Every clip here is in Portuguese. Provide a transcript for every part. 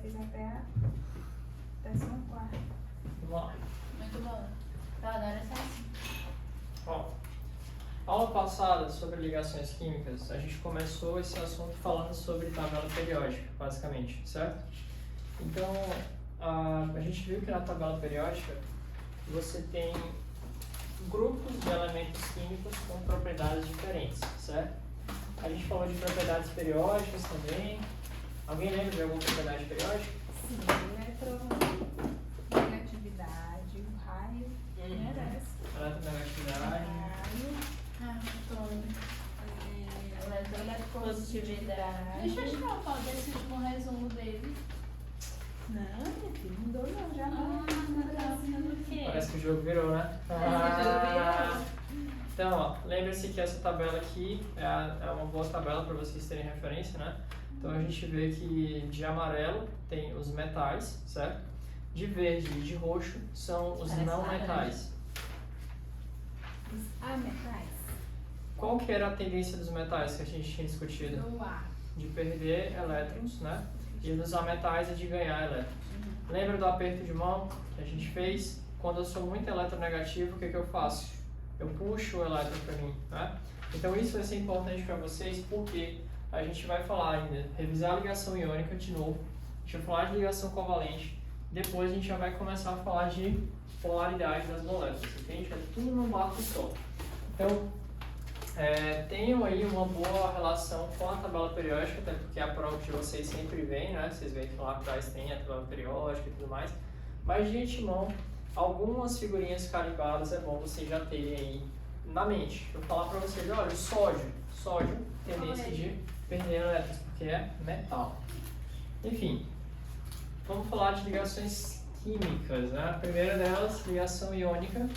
fiz até a 14ª. Vamos lá. Muito bom. Tá, agora é assim. Ó, aula passada sobre ligações químicas, a gente começou esse assunto falando sobre tabela periódica, basicamente, certo? Então, a gente viu que na tabela periódica você tem grupos de elementos químicos com propriedades diferentes, certo? A gente falou de propriedades periódicas também. Alguém lembra de alguma propriedade periódica? Sim, eletronegatividade, o raio, merece. Eletronegatividade. Positividade. Deixa eu tirar o pau desse último resumo dele. Não, minha filha, não dou não, já não. Tá sendo o quê? Parece que o jogo virou, né? Parece que o jogo virou. Então, ó, lembre-se que essa tabela aqui é uma boa tabela para vocês terem referência, né? Então a gente vê que de amarelo tem os metais, certo? De verde e de roxo são os Parece não laranja. metais. Os ametais. Qual que era a tendência dos metais que a gente tinha discutido? No ar. De perder elétrons, né? E dos ametais é de ganhar elétrons. Lembra do aperto de mão que a gente fez? Quando eu sou muito eletronegativo, o que eu faço? Eu puxo o elétron para mim, né? Então isso vai ser importante para vocês porque a gente vai falar ainda, revisar a ligação iônica de novo, a gente vai falar de ligação covalente, depois a gente já vai começar a falar de polaridade das moléculas, entende? É tudo num barco só. Então, tenham aí uma boa relação com a tabela periódica, até porque a prova de vocês sempre vem, né? Vocês veem que lá atrás tem a tabela periódica e tudo mais. Mas de antemão, algumas figurinhas carimbadas é bom vocês já terem aí na mente. Eu vou falar pra vocês, olha, o sódio, tendência de perder elétrons, porque é metal. Enfim, vamos falar de ligações químicas, né? A primeira delas, ligação iônica.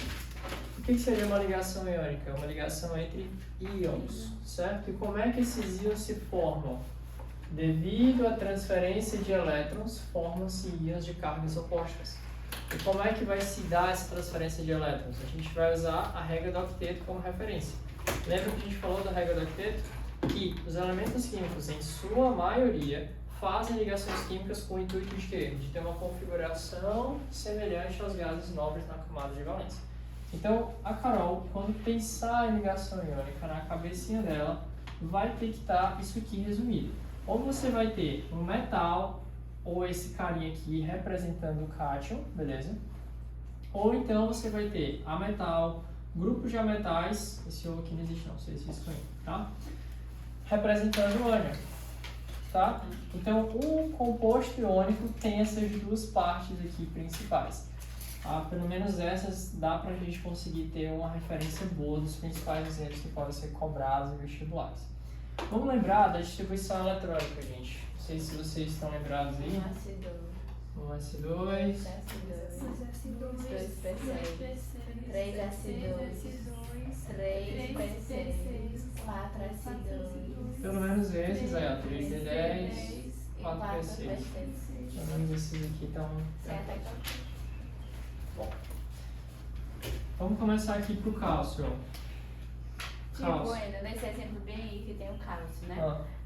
O que seria uma ligação iônica? Uma ligação entre íons, certo? E como é que esses íons se formam? Devido à transferência de elétrons, formam-se íons de cargas opostas. E como é que vai se dar essa transferência de elétrons? A gente vai usar a regra do octeto como referência. Lembra que a gente falou da regra do octeto? Que os elementos químicos, em sua maioria, fazem ligações químicas com o intuito de quê? De ter uma configuração semelhante aos gases nobres na camada de valência. Então, a Carol, quando pensar em ligação iônica na cabecinha dela, vai ter que estar isso aqui resumido. Ou você vai ter um metal, ou esse carinha aqui representando o cátion, beleza? Ou então você vai ter ametal, grupos de ametais, esse O aqui não existe não, vocês riscam aí, tá? Representando o ânion, tá? Então, o composto iônico tem essas duas partes aqui principais. Pelo menos essas dá pra gente conseguir ter uma referência boa dos principais exemplos que podem ser cobrados em vestibulares. Vamos lembrar da distribuição eletrônica, gente. Não sei se vocês estão lembrados aí. 1S2, 2S2, 2S2, 2P6, 3S2, 3P6, 4S2. pelo menos esses aí, ó, 3D10, 4P6. Pelo menos esses aqui estão. Bom, vamos começar aqui pro cálcio. Tipo, ainda nesse exemplo bem aí que tem o cálcio, né?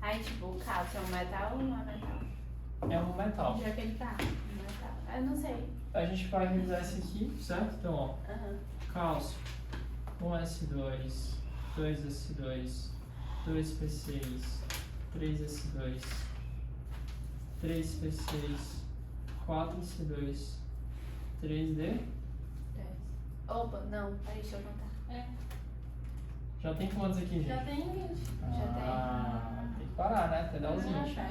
Aí, tipo, o cálcio é um metal ou não é metal? É um metal. Já que ele tá um metal. Eu não sei. A gente vai revisar esse aqui, certo? Então, ó, cálcio, 1S2, 2S2, 2P6, 3S2, 3P6, 4S2, 3D. Opa, não, peraí, deixa eu contar. Já tem quantos aqui, gente? Já tem 20. Tem que parar, né? Até dar os 20. Tá.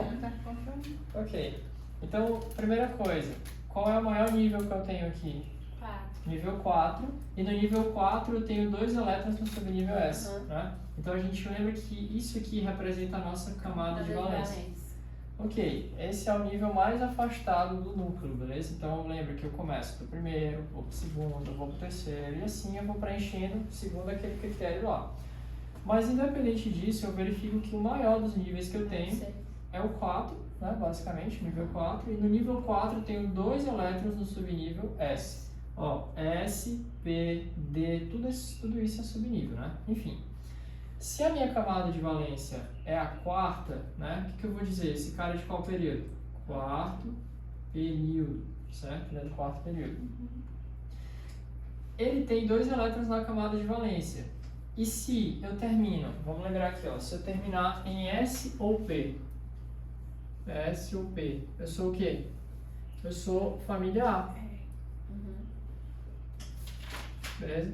Ok. Então, primeira coisa, qual é o maior nível que eu tenho aqui? 4. Nível 4. E no nível 4 eu tenho 2 elétrons no subnível S, né? Então a gente lembra que isso aqui representa a nossa camada de valência. Ok, esse é o nível mais afastado do núcleo, beleza? Então lembra que eu começo do primeiro, vou pro segundo, vou pro terceiro e assim eu vou preenchendo segundo aquele critério lá. Mas independente disso, eu verifico que o maior dos níveis que eu tenho é o 4, né, basicamente, nível 4. E no nível 4 eu tenho 2 elétrons no subnível S. Ó, S, P, D, tudo isso é subnível, né? Enfim. Se a minha camada de valência é a quarta, né? O que eu vou dizer? Esse cara é de qual período? Quarto, período, certo? Ele é do quarto período. Ele tem 2 elétrons na camada de valência. E se eu termino, vamos lembrar aqui, ó, se eu terminar em S ou P, S ou P, eu sou o quê? Eu sou família A. Beleza?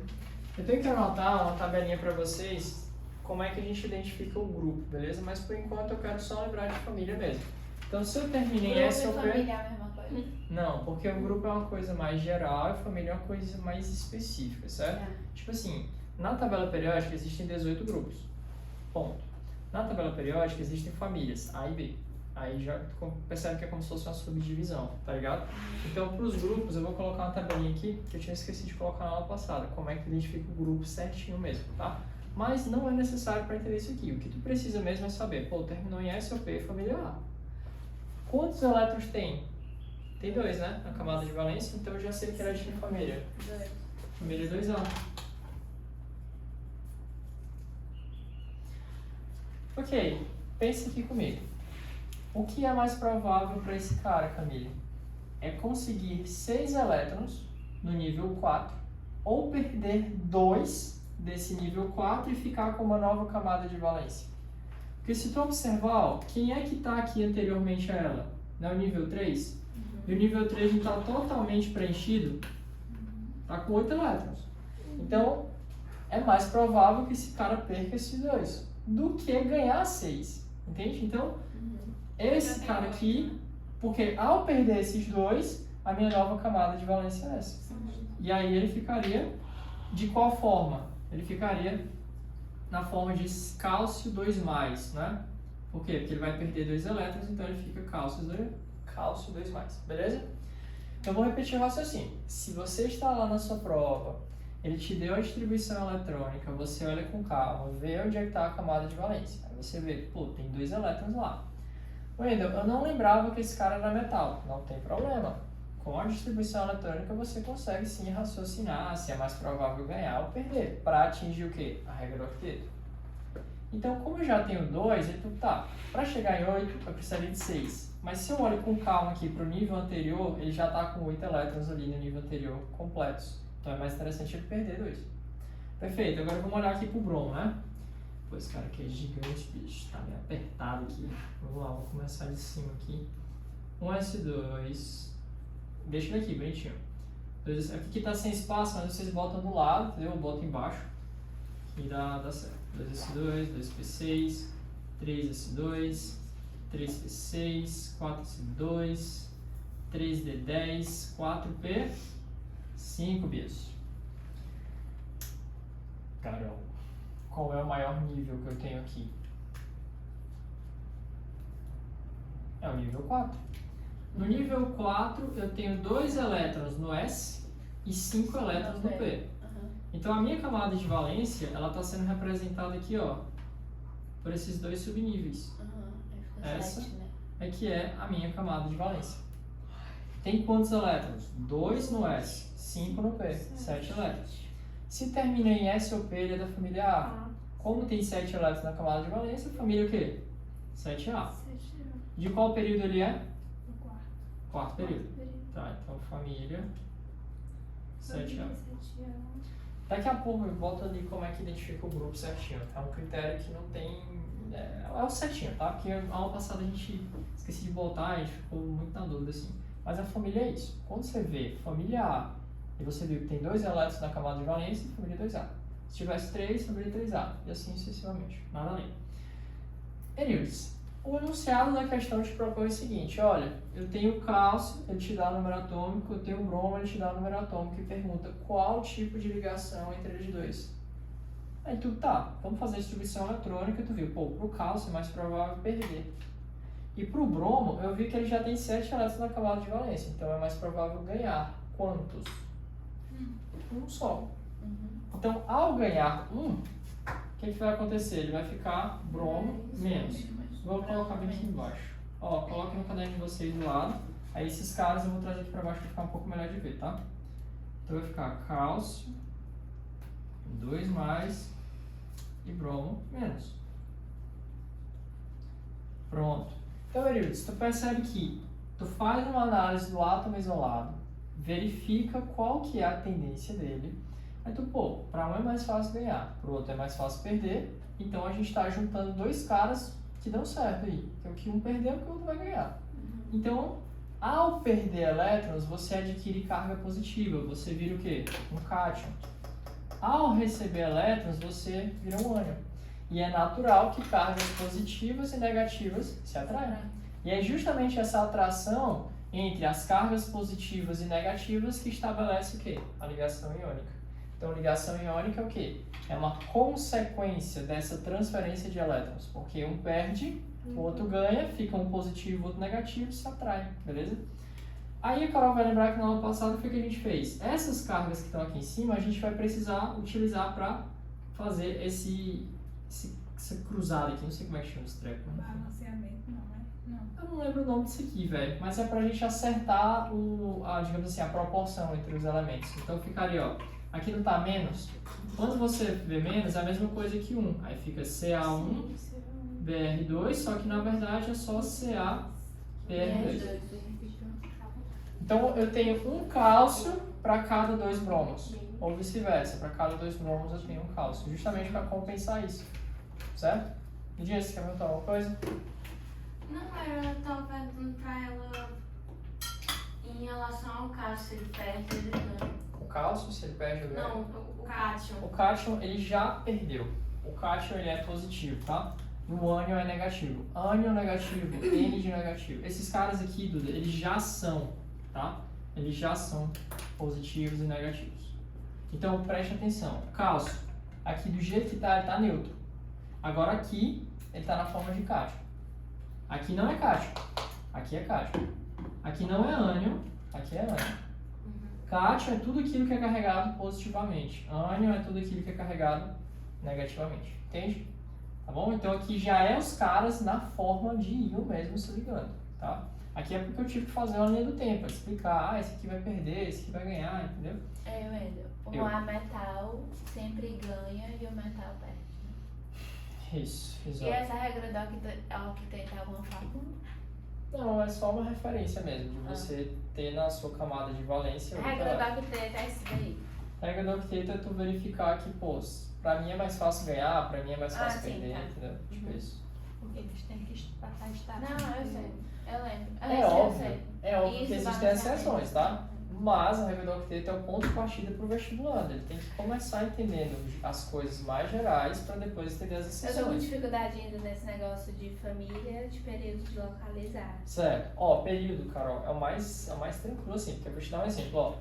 Eu tenho que anotar uma tabelinha para vocês como é que a gente identifica o grupo, beleza? Mas por enquanto eu quero só lembrar de família mesmo. Então se eu termino em S ou P... família é a mesma coisa? Não, porque o grupo é uma coisa mais geral e a família é uma coisa mais específica, certo? É. Tipo assim, na tabela periódica existem 18 grupos. Ponto. Na tabela periódica existem famílias A e B. Aí já percebe que é como se fosse uma subdivisão, tá ligado? Então, para os grupos, eu vou colocar uma tabelinha aqui que eu tinha esquecido de colocar na aula passada. Como é que identifica o grupo certinho mesmo, tá? Mas não é necessário para entender isso aqui. O que tu precisa mesmo é saber, pô, terminou em S ou P, família A. Quantos elétrons tem? Tem 2, né? Na camada de valência, então eu já sei que era de família. 2. Família 2A. Ok, pensa aqui comigo. O que é mais provável para esse cara, Camille? É conseguir 6 elétrons no nível 4 ou perder 2 desse nível 4 e ficar com uma nova camada de valência. Porque se tu observar, ó, quem é que está aqui anteriormente a ela? Não é o nível 3? E o nível 3 não está totalmente preenchido? Está com 8 elétrons. Então, é mais provável que esse cara perca esses 2 do que ganhar 6. Entende? Então, esse cara aqui, porque ao perder esses 2, a minha nova camada de valência é essa. E aí ele ficaria de qual forma? Ele ficaria na forma de cálcio 2+, né? Por quê? Porque ele vai perder 2 elétrons, então ele fica cálcio 2+, beleza? Então, eu vou repetir o raciocínio. Se você está lá na sua prova, ele te deu a distribuição eletrônica, você olha com calma, vê onde é que está a camada de valência. Aí você vê, pô, tem 2 elétrons lá. Wendel, eu não lembrava que esse cara era metal. Não tem problema. Com a distribuição eletrônica você consegue sim raciocinar se é mais provável ganhar ou perder, para atingir o quê? A regra do octeto. Então, como eu já tenho 2, então tá, para chegar em 8 eu precisaria de 6. Mas se eu olho com calma aqui para o nível anterior, ele já está com 8 elétrons ali no nível anterior completos. Então é mais interessante ele perder 2. Perfeito, agora vamos olhar aqui para o bromo, né? Pô, esse cara aqui é gigante, bicho, tá meio apertado aqui. Vamos lá, vou começar de cima aqui. 1S2. Deixa ele aqui, bonitinho. Aqui que tá sem espaço, mas vocês botam do lado, entendeu? Eu boto embaixo. E dá certo. 2S2, 2P6, 3S2, 3P6, 4S2, 3D10, 4P, 5 bicho. Caramba. Qual é o maior nível que eu tenho aqui? É o nível 4. No nível 4, eu tenho 2 elétrons no S e 5 elétrons no P. Então, a minha camada de valência, ela está sendo representada aqui, ó, por esses 2 subníveis. Essa é que é a minha camada de valência. Tem quantos elétrons? 2 no S, 5 no P, 7 elétrons. Se termina em S ou P, ele é da família A. Como tem 7 elétrons na camada de valência, família o quê? 7A. De qual período ele é? Quarto período. Tá, então família 7A. Daqui a pouco eu boto ali como é que identifica o grupo certinho. É um critério que não tem... É o certinho, tá? Porque a aula passada a gente esqueci de botar, a gente ficou muito na dúvida assim. Mas a família é isso. Quando você vê família A e você viu que tem 2 elétrons na camada de valência, família 2A. Se tivesse 3, família 3A. E assim sucessivamente. Nada além. Euripides, o enunciado da questão te propõe o seguinte: olha, eu tenho cálcio, ele te dá o número atômico, eu tenho bromo, ele te dá o número atômico e pergunta qual tipo de ligação entre eles dois. Aí tu, tá, vamos fazer a distribuição eletrônica, tu viu, pô, pro cálcio é mais provável perder. E pro bromo, eu vi que ele já tem 7 elétrons na camada de valência, então é mais provável ganhar. Quantos? Um só. Então, ao ganhar o que vai acontecer? Ele vai ficar bromo menos. Vou colocar bem aqui embaixo. Ó, coloquem no caderno de vocês do lado. Aí esses caras eu vou trazer aqui para baixo para ficar um pouco melhor de ver, tá? Então vai ficar cálcio, 2+ e bromo menos. Pronto. Então, Euripides, tu percebe que Tu faz uma análise do átomo isolado, verifica qual que é a tendência dele, aí tu, pô, para um é mais fácil ganhar, para o outro é mais fácil perder, então a gente está juntando dois caras que dão certo aí, que é o que um perdeu e o que o outro vai ganhar. Então, ao perder elétrons, você adquire carga positiva, você vira o quê? Um cátion. Ao receber elétrons, você vira um ânion. E é natural que cargas positivas e negativas se atraem. E é justamente essa atração entre as cargas positivas e negativas que estabelece o quê? A ligação iônica. Então, ligação iônica é o quê? É uma consequência dessa transferência de elétrons, porque um perde, o outro ganha, fica um positivo, o outro negativo, se atrai, beleza? Aí a Carol vai lembrar que na aula passada foi o que a gente fez. Essas cargas que estão aqui em cima, a gente vai precisar utilizar para fazer essa cruzada aqui, não sei como é que chama esse treco. Balanceamento, não, né? Não. Eu não lembro o nome disso aqui, velho, mas é pra gente acertar digamos assim, a proporção entre os elementos. Então ficaria, ó, aqui não tá menos, quando você vê menos é a mesma coisa que 1, aí fica CA1, BR2, só que na verdade é só CaBr2. Então eu tenho um cálcio para cada 2 bromos, ou vice-versa, para cada 2 bromos eu tenho um cálcio, justamente para compensar isso, certo? Lidia, você quer perguntar alguma coisa? Não, eu tava perguntando pra ela em relação ao cálcio, ele perde, ele ganha. O cálcio, se ele perde ou ganha? Não, o cátion. O cátion, ele já perdeu. O cátion, ele é positivo, tá? E o ânion é negativo. Ânion negativo, N de negativo. Esses caras aqui, Duda, eles já são, tá? Eles já são positivos e negativos. Então, preste atenção. O cálcio, aqui do jeito que tá, ele tá neutro. Agora aqui, ele tá na forma de cátion. Aqui não é cátion. Aqui é cátion. Aqui não é ânion. Aqui é ânion. Cátion é tudo aquilo que é carregado positivamente. Ânion é tudo aquilo que é carregado negativamente. Entende? Tá bom? Então aqui já é os caras na forma de íon mesmo se ligando, tá? Aqui é porque eu tive que fazer uma linha do tempo, explicar, esse aqui vai perder, esse aqui vai ganhar, entendeu? O ametal sempre ganha e o metal perde. Isso, E exato. essa regra do octeto é alguma fórmula? Não, é só uma referência mesmo, de você ter na sua camada de valência. A regra do octeto é isso daí. A regra do octeto é tu verificar que, pô, pra mim é mais fácil ganhar, pra mim é mais fácil sim, perder, tá. entendeu? Tipo isso. Porque eles têm que estar estável. Não, eu sei. Eu lembro. É Eu óbvio, sei. é óbvio que Isso, existem balanceamento. exceções, tá? Mas a regra do octeto é o ponto de partida pro vestibulando. Ele tem que começar entendendo as coisas mais gerais pra depois entender as Eu tô com exceções. dificuldade ainda nesse negócio de família, de período de localizar. Certo. Ó, período, Carol, é o mais tranquilo assim, porque eu vou te dar um exemplo, ó.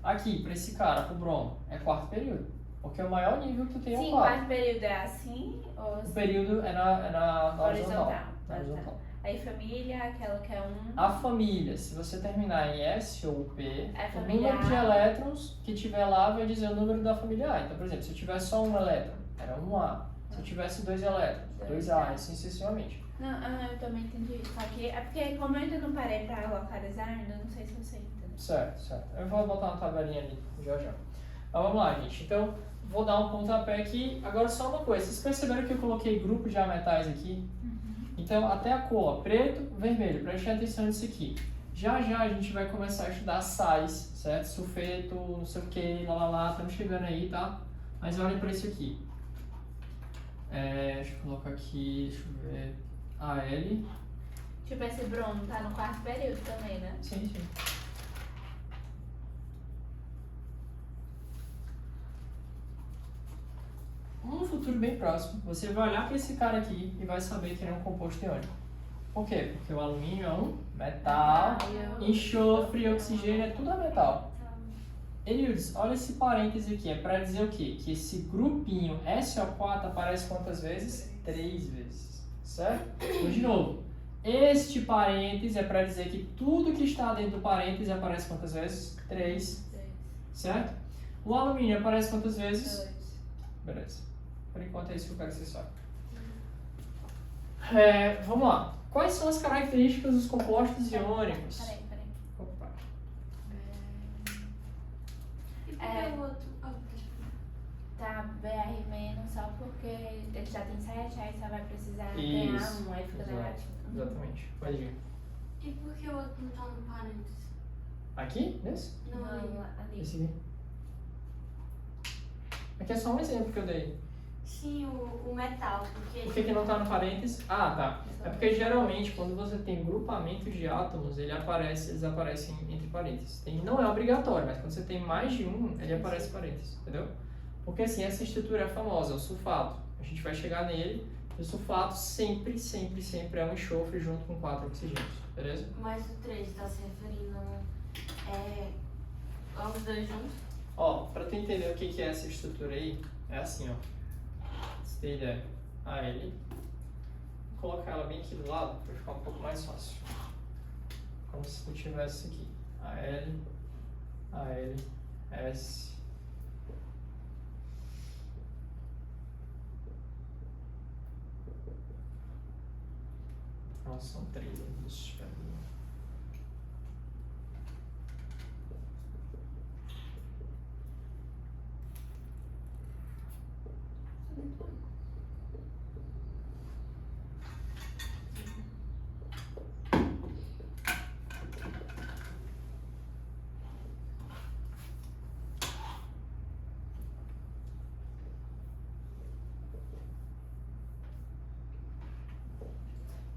Aqui, pra esse cara, pro Bromo, é quarto período. Porque o maior nível que tu tem é o Sim, quarto. quarto período é assim ou O período é na horizontal. horizontal? Na horizontal. Aí família, aquela que é A família, se você terminar em S ou P, É o família número de A. elétrons que tiver lá vai dizer o número da família A. Então, por exemplo, se eu tivesse só um elétron, era um A. Se eu tivesse 2 elétrons, 2A, assim sucessivamente. Não, eu também entendi isso. Só que é porque como eu ainda não parei pra localizar, ainda não sei se eu sei, entendeu? Certo. Eu vou botar uma tabelinha ali já. Mas vamos lá, gente. Então, vou dar um pontapé aqui. Agora, só uma coisa. Vocês perceberam que eu coloquei grupo de ametais aqui? Então, até a cor, ó, preto, vermelho. Preste atenção nisso aqui. Já a gente vai começar a estudar sais, certo? Sulfeto, não sei o que, lá, estamos chegando aí, tá? Mas olhem para isso aqui. Deixa eu colocar aqui, deixa eu ver. AL. Tipo, esse Bruno tá no quarto período também, né? Sim. Um futuro bem próximo, você vai olhar para esse cara aqui e vai saber que ele é um composto iônico. Por quê? Porque o alumínio é um metal, enxofre e oxigênio é tudo metal. Eliudes, olha esse parêntese aqui, é para dizer o quê? Que esse grupinho SO4 aparece quantas vezes? 3 vezes, certo? Então, de novo, este parêntese é para dizer que tudo que está dentro do parêntese aparece quantas vezes? 3, certo? O alumínio aparece quantas vezes? 2. Beleza. Por enquanto é isso que eu quero que você saiba. Vamos lá. Quais são as características dos compostos iônicos? Peraí. Opa. E por que o outro? Tá BR menos só porque ele já tem 7, aí só vai precisar Isso, ganhar um, aí fica exato. negativo. Exatamente. Pode ir. E por que o outro não tá no parênteses? Aqui? Nesse? Não, ali. ali. Esse aqui. Aqui é só um exemplo que eu dei. Sim, o metal, porque... Por que não tá no parênteses? Ah, tá. É porque geralmente quando você tem grupamentos de átomos, eles aparecem entre parênteses. Não é obrigatório, mas quando você tem mais de um, ele aparece parênteses, entendeu? Porque assim, essa estrutura é famosa, o sulfato. A gente vai chegar nele. E o sulfato sempre é um enxofre junto com 4 oxigênios, beleza? Mas o 3 está se referindo aos dois juntos? Ó, pra tu entender o que é essa estrutura aí, é assim, ó. Você tem ideia? A L. Vou colocar ela bem aqui do lado pra ficar um pouco mais fácil. Como se tu tivesse aqui. A L, S. Nossa, são 3 aqui.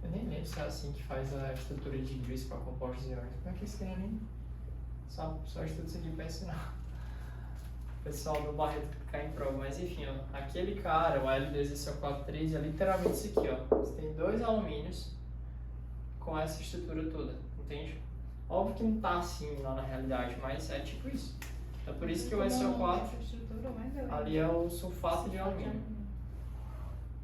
Eu nem lembro se é assim que faz a estrutura de Lewis para compostos iônicos. Como é que eles querem? Só estudo isso aqui para ensinar. O pessoal do Barreto cai em prova, mas enfim, ó, aquele cara, o L2SO43, é literalmente isso aqui, ó. Você tem 2 alumínios com essa estrutura toda, entende? Óbvio que não tá assim lá na realidade, mas é tipo isso. É por isso que o SO4 ali é o sulfato de alumínio.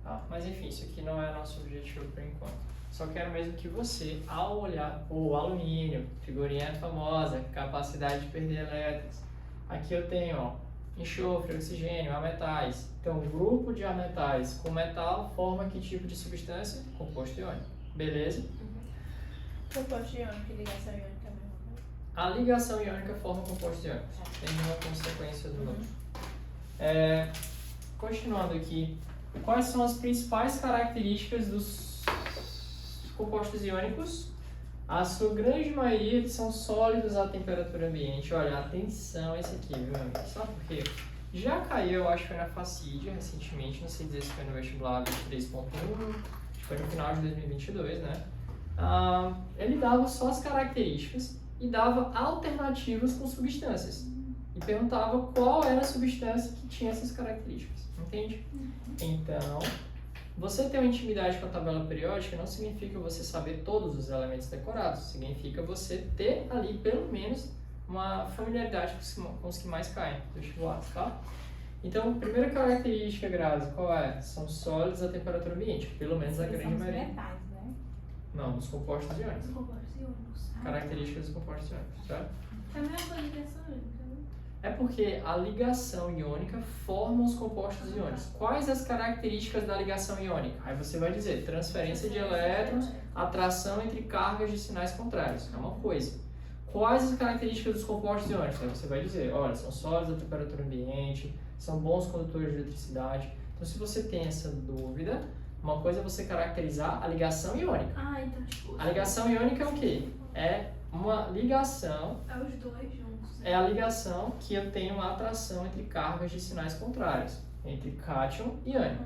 Tá? Mas enfim, isso aqui não é nosso objetivo por enquanto. Só quero mesmo que você, ao olhar o alumínio, figurinha famosa, capacidade de perder elétrons. Aqui eu tenho, ó, enxofre, oxigênio, ametais. Então, um grupo de ametais com metal forma que tipo de substância? Composto iônico. Beleza? Composto iônico e ligação iônica é a mesma coisa? A ligação iônica forma composto iônico. Tem uma consequência do outro. Continuando aqui. Quais são as principais características dos compostos iônicos? A sua grande maioria eles são sólidos à temperatura ambiente. Olha, atenção esse aqui, viu, amigo? Sabe por quê? Já caiu, eu acho que foi na Facídia recentemente, não sei dizer se foi no vestibular 23.1, acho que foi no final de 2022, né? Ele dava só as características e dava alternativas com substâncias. E perguntava qual era a substância que tinha essas características, entende? Então, você ter uma intimidade com a tabela periódica não significa você saber todos os elementos decorados, significa você ter ali pelo menos uma familiaridade com os que mais caem do vestibular, tá? Então, primeira característica, Grazi, qual é? São sólidos à temperatura ambiente, pelo menos a grande maioria. Metais, né? Não, dos compostos iônicos. Os compostos iônicos. Características dos compostos iônicos, certo? É a mesma coisa que essa iônica, né? É porque a ligação iônica forma os compostos iônicos. Quais as características da ligação iônica? Aí você vai dizer transferência de elétrons, atração entre cargas de sinais contrários. É uma coisa. Quais as características dos compostos iônicos? Aí você vai dizer, olha, são sólidos à temperatura ambiente, são bons condutores de eletricidade. Então, se você tem essa dúvida, uma coisa é você caracterizar a ligação iônica. Ah, então tipo... A ligação iônica é o quê? É uma ligação... É os dois juntos. É a ligação que eu tenho uma atração entre cargas de sinais contrários, entre cátion e ânion.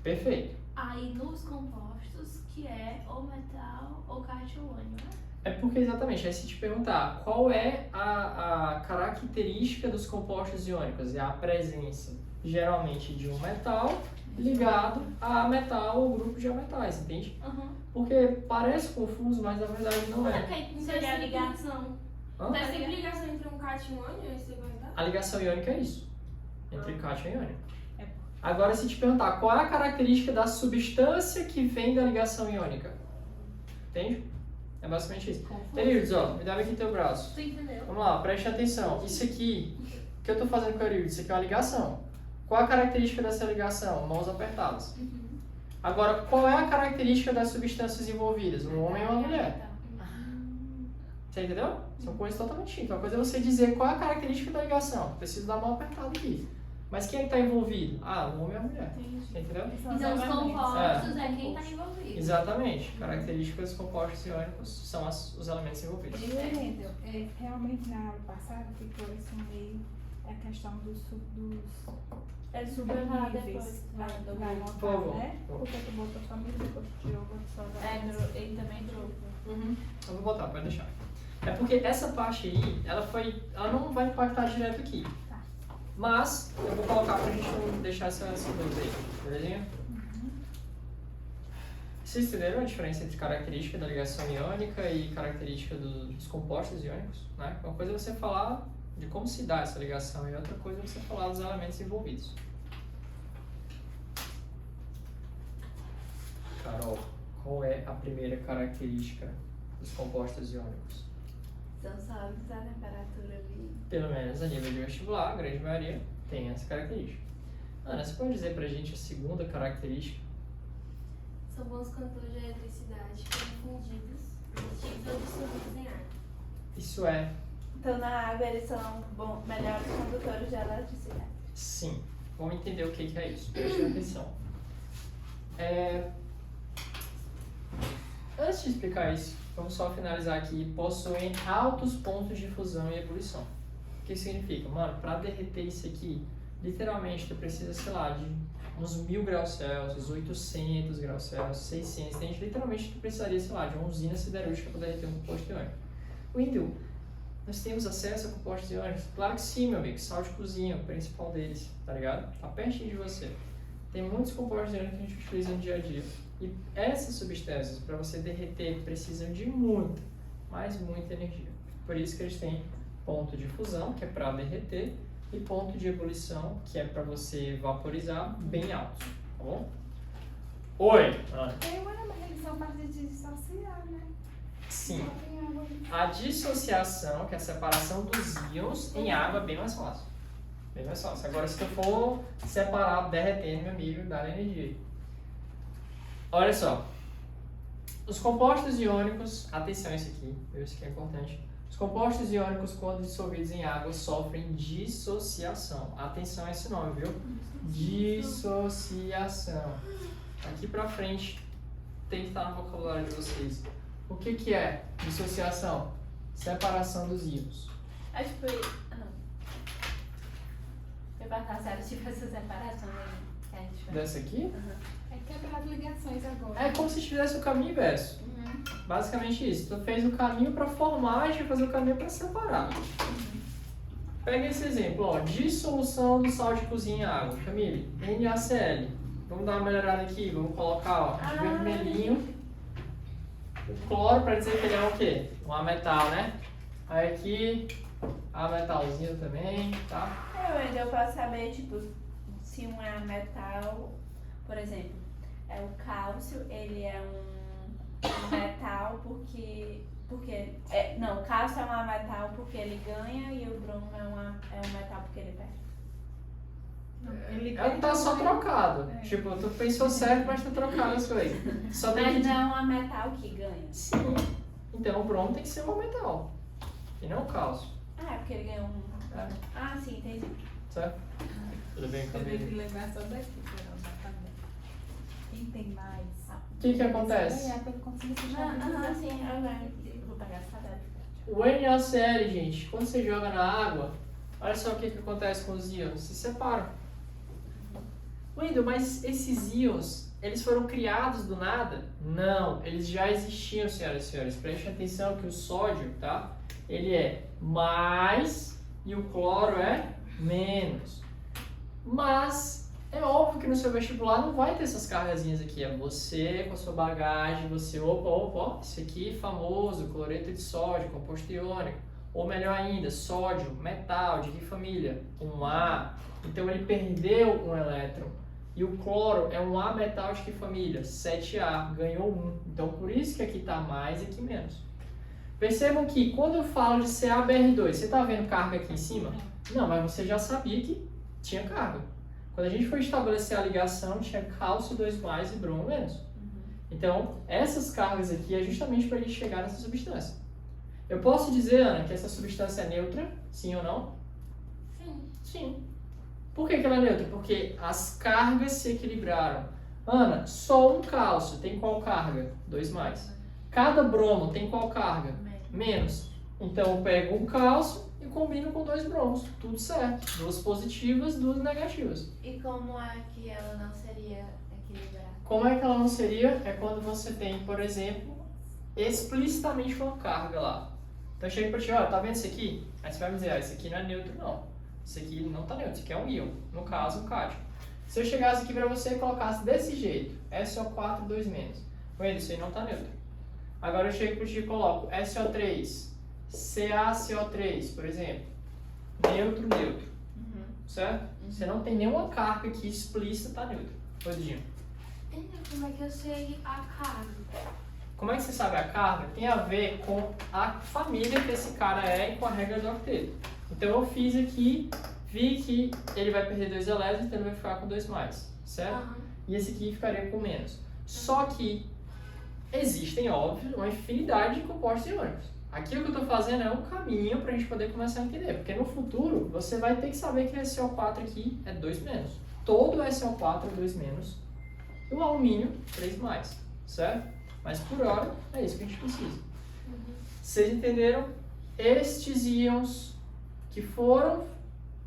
Perfeito. Aí nos compostos, que é ou metal ou cátion ou ânion, né? É porque exatamente, aí se te perguntar qual é a característica dos compostos iônicos, é a presença geralmente de um metal ligado a metal ou grupo de ametais, entende? Porque parece confuso, mas na verdade não é. Seria a ligação. Hã? Deve ter ligação entre um cátion e um ânion, aí você vai dar? A ligação iônica é isso, entre cátion e ânion. Agora, se te perguntar qual é a característica da substância que vem da ligação iônica, entende? É basicamente isso. Eurides, ó, me dá aqui teu braço. Tu entendeu? Vamos lá, preste atenção. Isso aqui, o que eu estou fazendo com o Eurides? Isso aqui é uma ligação. Qual é a característica dessa ligação? Mãos apertadas. Agora, qual é a característica das substâncias envolvidas? Um homem e uma mulher. Você entendeu? São coisas totalmente distintas. Uma coisa é você dizer qual é a característica da ligação. Preciso da mão apertada aqui. Mas quem é que está envolvido? Ah, o homem e a mulher. Entendi. Entendeu? Então, os compostos é quem tá envolvido. Exatamente. Características dos compostos iônicos são os elementos envolvidos. E Wendel, realmente na aula passada ficou assim meio a questão dos É super errado depois. subníveis. Vai, Vai Por notar, favor. né? Porque tu botou família, depois tu tirou, botou só da Ele também trocou. Eu vou botar, pode deixar. É porque essa parte aí, ela não vai impactar direto aqui. Tá. Mas eu vou colocar pra gente não deixar essa dúvida aí, belezinha? Vocês entenderam a diferença entre característica da ligação iônica e característica dos compostos iônicos? Né? Uma coisa é você falar de como se dá essa ligação e outra coisa é você falar dos elementos envolvidos. Carol, qual é a primeira característica dos compostos iônicos? São sólidos a temperatura ali. Pelo menos a nível de vestibular, a grande maioria tem essa característica. Ana, você pode dizer pra gente a segunda característica? São bons condutores de eletricidade, confundidos, típicos ou dissolvidos em água. Isso é Então na água eles são melhores condutores de eletricidade. sim. Vamos entender o que é isso. Preste atenção. Antes de explicar isso, vamos só finalizar aqui. Possuem altos pontos de fusão e ebulição. O que significa? Mano, para derreter isso aqui, literalmente tu precisa, sei lá, de uns 1000 graus Celsius, 800 graus Celsius, 600. Tem gente, literalmente tu precisaria, sei lá, de uma usina siderúrgica para derreter um composto iônico. Wendel, nós temos acesso a compostos iônicos? Claro que sim, meu amigo. Sal de cozinha, o principal deles, tá ligado? Tá pertinho de você. Tem muitos compostos iônicos que a gente utiliza no dia a dia. E essas substâncias, para você derreter, precisam de muita, mas muita energia. Por isso que eles têm ponto de fusão, que é para derreter, e ponto de ebulição, que é para você vaporizar, bem alto, tá bom? Oi, Ana. Tem uma religião para dissociar, né? Sim. Só tem água ali. A dissociação, que é a separação dos íons em água, é bem mais fácil. Bem mais fácil. Agora, se tu for separar, derretendo, meu amigo, dá energia. Olha só. Os compostos iônicos, atenção isso aqui, isso aqui é importante. Os compostos iônicos, quando dissolvidos em água, sofrem dissociação. Atenção a esse nome, viu? Dissociação. Aqui pra frente, tem que estar no vocabulário de vocês. O que é dissociação? Separação dos íons. É tipo. Não. Foi pra sério, tipo essa separação aí que a gente faz. Dessa aqui? É quebrar as ligações agora. É como se tivesse o caminho inverso. Basicamente isso. Tu fez o caminho para formar, a gente vai fazer o caminho para separar. Pega esse exemplo, ó. Dissolução do sal de cozinha em água. Camille, NaCl. Vamos dar uma melhorada aqui. Vamos colocar, ó, de vermelhinho. O cloro para dizer que ele é o quê? Um ametal, né? Aí aqui, ametalzinho também, tá? Eu posso saber, tipo, se um é metal, por exemplo, o cálcio, ele é um metal porque não, o cálcio é um metal porque ele ganha e o bromo é um metal porque ele perde. Ele Tá só trocado. É. Tipo, tu pensou certo, mas tá trocado as coisas. Só tem Mas que... não é um metal que ganha. Sim. Então o bromo tem que ser um metal. E não o cálcio. Ah, é porque ele ganhou um. É. Ah, sim, entendi. Certo? Tudo bem, Eu tenho Camille? que lembrar só daqui, Carol, da tabela. Quem tem mais? O que acontece? É, pelo consigo se Ah, sim, eu vou pegar essa tabela. O NaCl, gente, quando você joga na água, olha só o que acontece com os íons. Se separam. Wendel, mas esses íons, eles foram criados do nada? Não, eles já existiam, senhoras e senhores. Prestem atenção que o sódio, tá? Ele é mais e o cloro é menos. Mas é óbvio que no seu vestibular não vai ter essas cargazinhas aqui. É você com a sua bagagem, você, opa, isso aqui famoso, cloreto de sódio, composto iônico. Ou melhor ainda, sódio, metal, de que família? Um A. Então ele perdeu um elétron. E o cloro é um A metal de que família? 7A, ganhou 1. Então por isso que aqui está mais e aqui menos. Percebam que quando eu falo de CaBr2, você está vendo carga aqui em cima? Não, mas você já sabia que tinha carga. Quando a gente foi estabelecer a ligação, tinha cálcio 2+ e bromo menos. Então, essas cargas aqui é justamente para a gente chegar nessa substância. Eu posso dizer, Ana, que essa substância é neutra? Sim ou não? Sim. Sim. Por que ela é neutra? Porque as cargas se equilibraram. Ana, só um cálcio tem qual carga? 2+. Cada bromo tem qual carga? Menos. Então eu pego um cálcio e combino com 2 bromos. Tudo certo. 2 positivas, 2 negativas. E como é que ela não seria equilibrada? Como é que ela não seria? É quando você tem, por exemplo, explicitamente uma carga lá. Então eu chego pra ti, ó, tá vendo isso aqui? Aí você vai me dizer, ah, isso aqui não é neutro não. Isso aqui não tá neutro, isso aqui é um íon. No caso, um cátion. Se eu chegasse aqui pra você e colocasse desse jeito, SO4, 2-. Vendo, isso aí não tá neutro. Agora eu chego pra ti e coloco SO3, CaCO3, por exemplo. Neutro, neutro. Certo? Você não tem nenhuma carga aqui explícita, tá neutro. Oi, Dinho. Então, como é que eu sei a carga? Como é que você sabe a carga? Tem a ver com a família que esse cara é e com a regra do octeto. Então eu fiz aqui, vi que ele vai perder 2 elétrons, então ele vai ficar com 2+, certo? E esse aqui ficaria com menos. Só que existem, óbvio, uma infinidade de compostos iônicos. Aqui o que eu estou fazendo é um caminho para a gente poder começar a entender, porque no futuro você vai ter que saber que esse SO4 aqui é 2-. Todo SO4 é 2-, e o alumínio 3+, certo? Mas por hora é isso que a gente precisa. Vocês entenderam? Estes íons que foram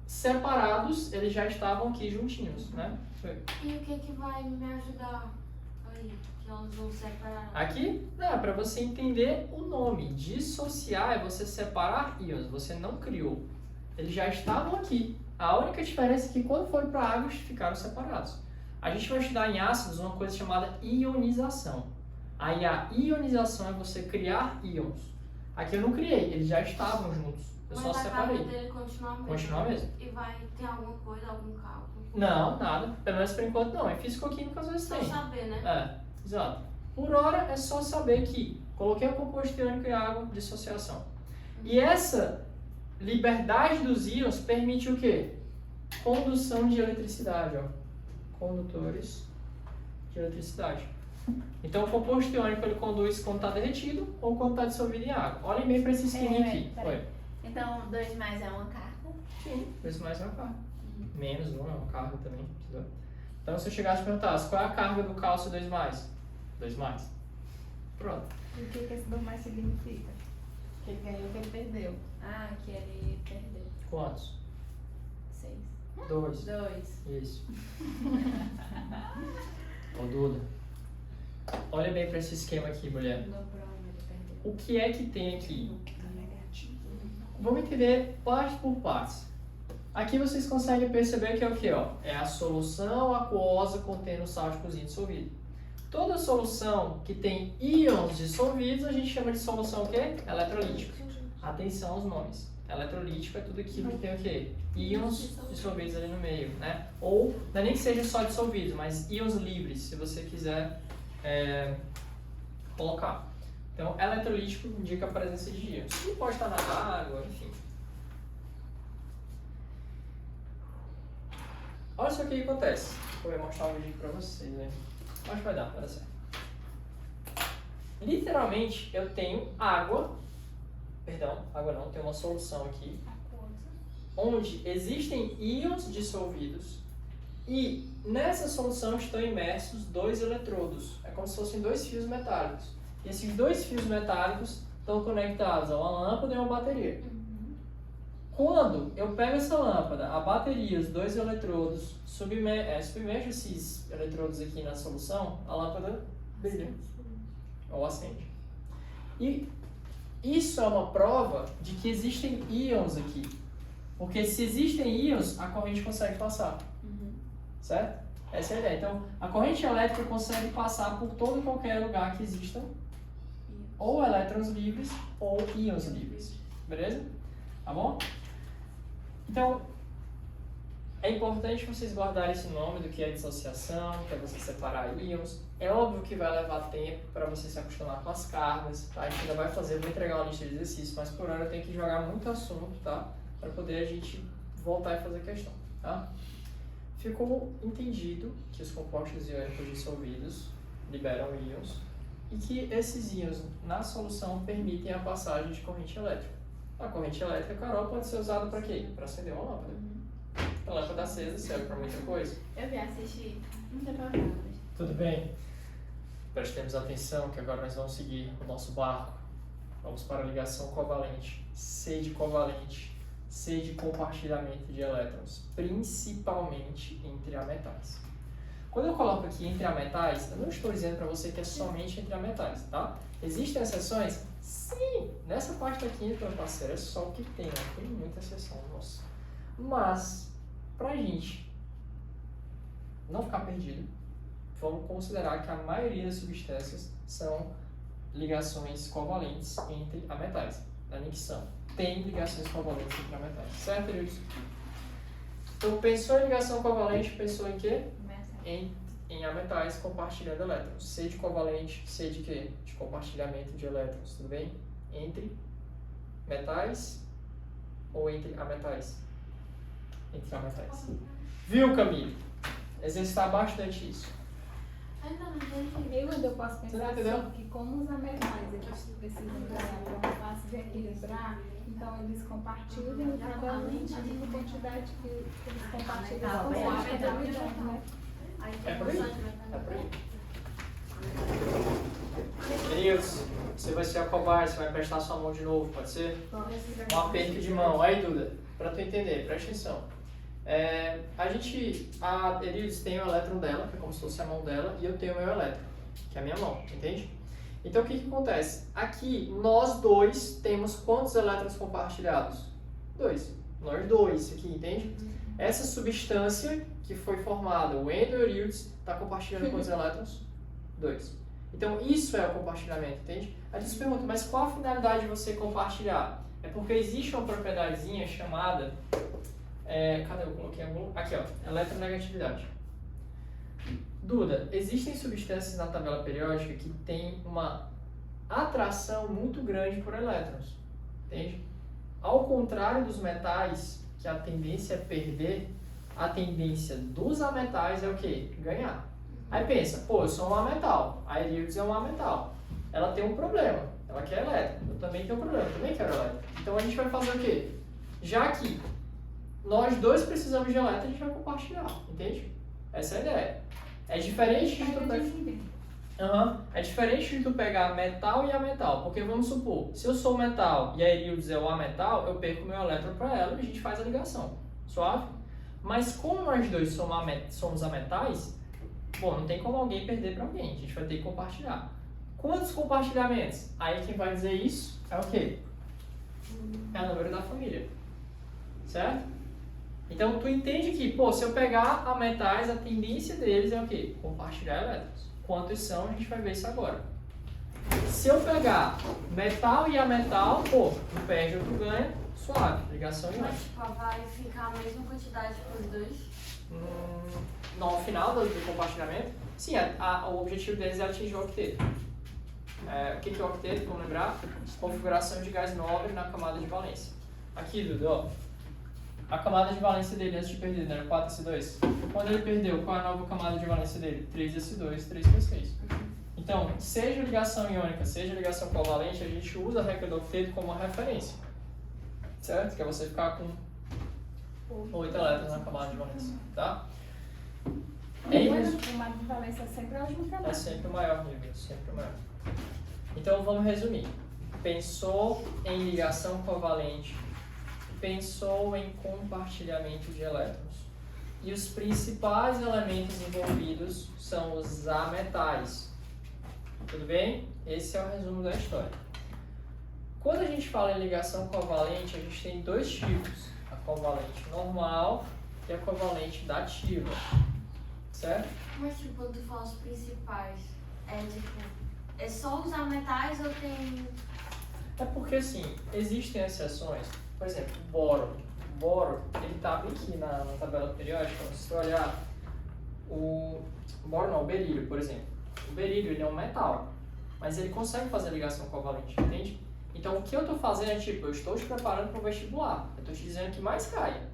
separados, eles já estavam aqui juntinhos, né? Foi. E o que vai me ajudar aí? Que elas vão separar? Aqui, para você entender o nome. Dissociar é você separar íons, você não criou. Eles já estavam aqui. A única diferença é que quando foram para águas, ficaram separados. A gente vai estudar em ácidos uma coisa chamada ionização. Aí a ionização é você criar íons. Aqui eu não criei, eles já estavam juntos. Eu só Mas a separei. carga dele continua mesmo? Continua mesmo. E vai ter alguma coisa, algum cálculo? Não, nada. Pelo menos por enquanto não. Em físico-química às vezes Só tem. saber, né? É, exato. Por hora é só saber que coloquei o composto iônico e água, dissociação. E essa liberdade dos íons permite o quê? Condução de eletricidade, ó. Condutores de eletricidade. Então o composto iônico ele conduz quando está derretido ou quando está dissolvido em água. Olhem bem para esse esquema aqui. Peraí. Então 2+ é uma carga? Sim, 2+ é uma carga. Menos 1 é uma carga também. Entendeu? Então se eu chegasse e perguntasse qual é a carga do cálcio 2+? 2+. Pronto. E o que esse 2+ significa? Que ele ganhou, que ele perdeu. Ah, que ele perdeu. Quantos? 6. 2. 2. Isso. Ô Duda, olha bem para esse esquema aqui, mulher. No bromo ele perdeu. O que é que tem aqui? Tá negativo. Vamos entender parte por partes. Aqui vocês conseguem perceber que é o que? Ó? É a solução aquosa contendo sal de cozinha dissolvido. Toda solução que tem íons dissolvidos a gente chama de solução o quê? Eletrolítica. Atenção aos nomes. Eletrolítico é tudo aquilo que tem o quê? Íons dissolvidos ali no meio, né? Ou, não é nem que seja só dissolvidos, mas íons livres, se você quiser colocar. Então, eletrolítico indica a presença de íons. E pode estar na água, enfim. Olha só o que acontece. Eu vou mostrar um vídeo aqui pra vocês, né? Acho que vai dar certo. Literalmente, eu tenho água. Perdão, água não, tem uma solução aqui. Onde existem íons dissolvidos. E nessa solução estão imersos 2 eletrodos. É como se fossem 2 fios metálicos. E esses 2 fios metálicos estão conectados a uma lâmpada e a uma bateria. Quando eu pego essa lâmpada, a bateria, os 2 eletrodos, submerjo esses eletrodos aqui na solução, a lâmpada brilha ou acende. E isso é uma prova de que existem íons aqui. Porque se existem íons, a corrente consegue passar. Certo? Essa é a ideia. Então, a corrente elétrica consegue passar por todo e qualquer lugar que existam ou elétrons livres ou íons livres. Beleza? Tá bom? Então, é importante vocês guardarem esse nome do que é dissociação, que é você separar íons. É óbvio que vai levar tempo para você se acostumar com as cargas, tá? A gente ainda vai fazer, vou entregar uma lista de exercícios, mas por hora eu tenho que jogar muito assunto, tá? Para poder a gente voltar e fazer questão, tá? Ficou entendido que os compostos iônicos dissolvidos liberam íons e que esses íons na solução permitem a passagem de corrente elétrica. A corrente elétrica, Carol, pode ser usada para quê? Para acender uma lâmpada. A lâmpada acesa serve para muita coisa. Eu vi assistir. Não tem problema. Tudo bem? Prestemos atenção que agora nós vamos seguir o nosso barco. Vamos para a ligação covalente. C de covalente. C de compartilhamento de elétrons, principalmente entre ametais. Quando eu coloco aqui entre ametais, eu não estou dizendo para você que é somente entre ametais, tá? Existem exceções? Sim! Nessa parte aqui, meu parceiro, é só o que tem, não tem muita exceção, nossa. Mas, pra gente não ficar perdido, vamos considerar que a maioria das substâncias são ligações covalentes entre ametais. Na Nixon, tem ligações covalentes entre ametais, certo, Wilson? Então, pensou em ligação covalente, pensou em quê? Em ametais compartilhando elétrons. C de covalente, C de quê? De compartilhamento de elétrons, tudo bem? Entre metais ou entre ametais? Entre ametais. Viu, Camille? Exercitar bastante isso. Ainda não entendi. Eu posso Você não pensar entendeu? assim, que como os ametais eles precisam ganhar tão fácil de equilibrar, então eles compartilham e cada um a mesma quantidade que eles compartilham Tá, com vai a dar. atomização, né? Aí É por aí? É por aí. Nilson, você vai ser a cobaia, você vai prestar sua mão de novo, pode ser? Um aperto de mão. Aí, Duda, pra tu entender, presta atenção. A Elis tem o elétron dela, que é como se fosse a mão dela, e eu tenho o meu elétron, que é a minha mão, entende? Então, o que acontece? Aqui, nós dois temos quantos elétrons compartilhados? 2. Nós dois aqui, entende? Essa substância que foi formada, o endoerídeos, está compartilhando quantos elétrons? 2. Então, isso é o compartilhamento, entende? Aí você pergunta, mas qual a finalidade de você compartilhar? É porque existe uma propriedadezinha chamada... cadê eu coloquei algum? Aqui, ó, eletronegatividade. Duda, existem substâncias na tabela periódica que têm uma atração muito grande por elétrons, entende? Ao contrário dos metais, que a tendência é perder, a tendência dos ametais é o quê? Ganhar. Aí pensa, pô, eu sou um ametal, a Erídeos é um ametal. Ela tem um problema, ela quer elétron, eu também tenho um problema, eu também quero elétron. Então a gente vai fazer o quê? Já que nós dois precisamos de elétron, a gente vai compartilhar, entende? Essa é a ideia. É diferente de tu pegar... É diferente de tu pegar metal e ametal, porque vamos supor, se eu sou metal e a Erídeos é o ametal, eu perco meu elétron para ela e a gente faz a ligação. Suave? Mas como nós dois somos ametais, bom, não tem como alguém perder para alguém, a gente vai ter que compartilhar. Quantos compartilhamentos? Aí quem vai dizer isso é o quê? É o número da família. Certo? Então tu entende que, pô, se eu pegar ametais, a tendência deles é o quê? Compartilhar elétrons. Quantos são? A gente vai ver isso agora. Se eu pegar metal e ametal, pô, um perde, outro ganha, suave, ligação iônica. Mas tipo, vai ficar a mesma quantidade para os dois? No final do compartilhamento, sim, o objetivo deles é atingir o octeto. O que é o octeto? Vamos lembrar? Configuração de gás nobre na camada de valência. Aqui, Dudu, ó. A camada de valência dele antes de perder, né? 4s2. Quando ele perdeu, qual é a nova camada de valência dele? 3s2, 3p6. Então, seja ligação iônica, seja ligação covalente, a gente usa a regra do octeto como uma referência. Certo? Que é você ficar com 8 elétrons na camada de valência. Tá? A camada de valência é sempre a última camada. É sempre o maior nível, sempre o maior. Então, vamos resumir. Pensou em ligação covalente, pensou em compartilhamento de elétrons. E os principais elementos envolvidos são os ametais. Tudo bem? Esse é o resumo da história. Quando a gente fala em ligação covalente, a gente tem dois tipos. A covalente normal e a covalente dativa. Certo? Mas tipo, quando tu fala os principais, é só usar metais ou tem... É porque assim, existem exceções. Por exemplo, o boro. O boro, ele está bem aqui na tabela periódica. Se você olhar o boro não, o berílio, por exemplo. O berílio, ele é um metal, mas ele consegue fazer ligação covalente, entende? Então, o que eu estou fazendo é tipo, eu estou te preparando para o vestibular. Eu estou te dizendo que mais caia.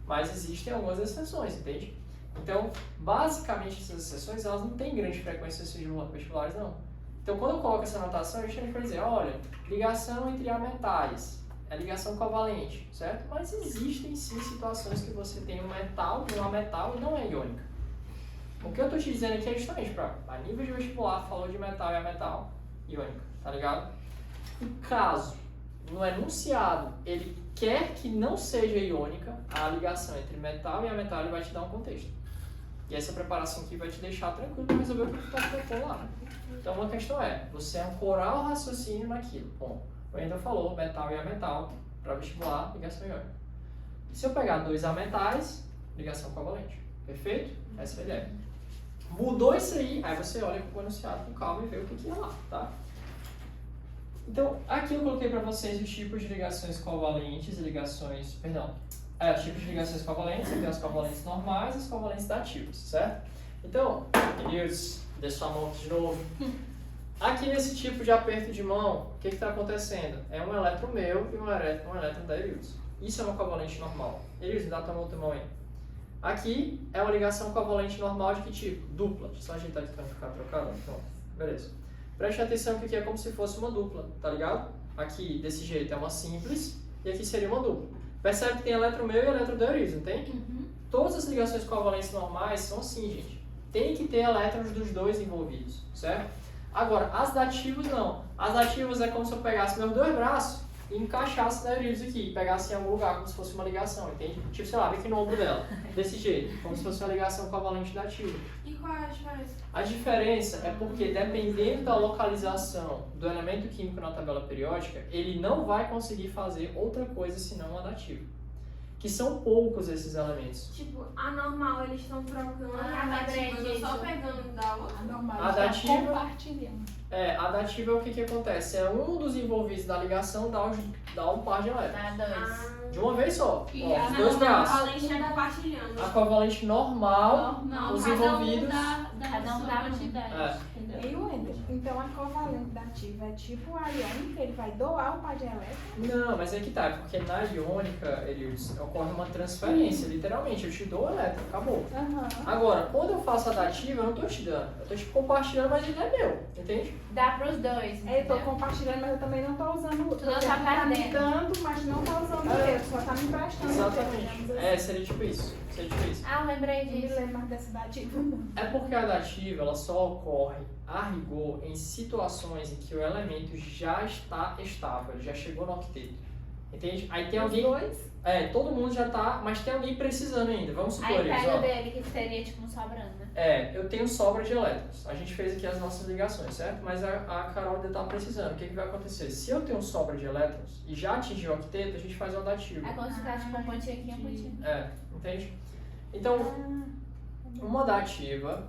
Mas existem algumas exceções, entende? Então, basicamente, essas exceções, elas não têm grande frequência nos vestibulares, não. Então, quando eu coloco essa anotação, a gente vai dizer, olha, ligação entre ametais. é ligação covalente, certo? Mas existem sim situações que você tem um metal e uma metal e não é iônica. O que eu tô te dizendo aqui é justamente para a nível de vestibular, falou de metal e a metal iônica, tá ligado? O caso no enunciado ele quer que não seja iônica, a ligação entre metal e a metal ele vai te dar um contexto. E essa preparação aqui vai te deixar tranquilo para resolver o que tu tá propondo lá. Então uma questão é, você ancorar o raciocínio naquilo. Bom, o Wendel falou metal e ametal, para vestibular, ligação iônica. E se eu pegar dois ametais, ligação covalente. Perfeito? Essa é a ideia. Mudou isso aí você olha para o enunciado com calma e vê o que é lá, tá? Então, aqui eu coloquei para vocês os tipos de ligações covalentes e ligações, os tipos de ligações covalentes, aqui as covalentes normais e as covalentes dativas, certo? Então, queridos, deixa a mão aqui de novo. Aqui nesse tipo de aperto de mão, o que está acontecendo? É um elétron meu e um elétron da Eliudis. Isso é uma covalente normal. Eliudis, dá tua outra mão aí. Aqui é uma ligação covalente normal de que tipo? Dupla. Deixa eu só ajeitar aqui para não ficar trocado. Pronto, beleza. Preste atenção que aqui é como se fosse uma dupla, tá ligado? Aqui, desse jeito, é uma simples e aqui seria uma dupla. Percebe que tem elétron meu e elétron da Eliudis, não tem? Todas as ligações covalentes normais são assim, gente. Tem que ter elétrons dos dois envolvidos, certo? Agora, as dativas não. As dativas é como se eu pegasse meus dois braços e encaixasse na Eliudis aqui, pegasse em algum lugar como se fosse uma ligação, entende? Tipo, sei lá, vem aqui no ombro dela, desse jeito, como se fosse uma ligação covalente dativa. E qual é a diferença? A diferença é porque, dependendo da localização do elemento químico na tabela periódica, ele não vai conseguir fazer outra coisa senão uma dativa. Que são poucos esses elementos. Tipo, a normal eles estão trocando e a lembrei dativa eu só disso. pegando da outra. A normal, A está dativa- compartilhando. A dativa é o que acontece? É um dos envolvidos da ligação dá um par de elétrons. Dá 2. De uma vez só. E Ó, a os dois A braços. covalente é compartilhando. A covalente normal, Não, os cada envolvidos. Cada um dá uma quantidade. E o Wendel? Então a covalente dativa é tipo a iônica, ele vai doar o par de elétrons. Não, mas é que tá, porque na iônica ocorre uma transferência, literalmente. Eu te dou o elétron, acabou. Aham. Agora, quando eu faço a dativa, eu não tô te dando. Eu tô te compartilhando, mas ele é meu, entende? Dá pros dois. Eu tô entendeu? compartilhando, mas eu também não tô usando o Tu não tá me perdendo. dando, mas não tá usando o meu, só tá me emprestando. Exatamente. Seria tipo isso. Seria tipo isso. Ah, eu lembrei Não me disso. lembro mais dessa dativa, não. É porque a dativa ela só ocorre a rigor em situações em que o elemento já está estável, ele já chegou no octeto. Entende? Aí tem Os alguém. dois. Todo mundo já tá, mas tem alguém precisando ainda. Vamos supor Aí isso, pega ó. o dele, que seria tipo um sobrando, né? Eu tenho sobra de elétrons. A gente fez aqui as nossas ligações, certo? Mas a Carol ainda está precisando. O que vai acontecer? Se eu tenho sobra de elétrons e já atingi o octeto, a gente faz uma dativa. É como se ficasse tipo um pontinho aqui e um pontinho. Entende? Então, uma dativa,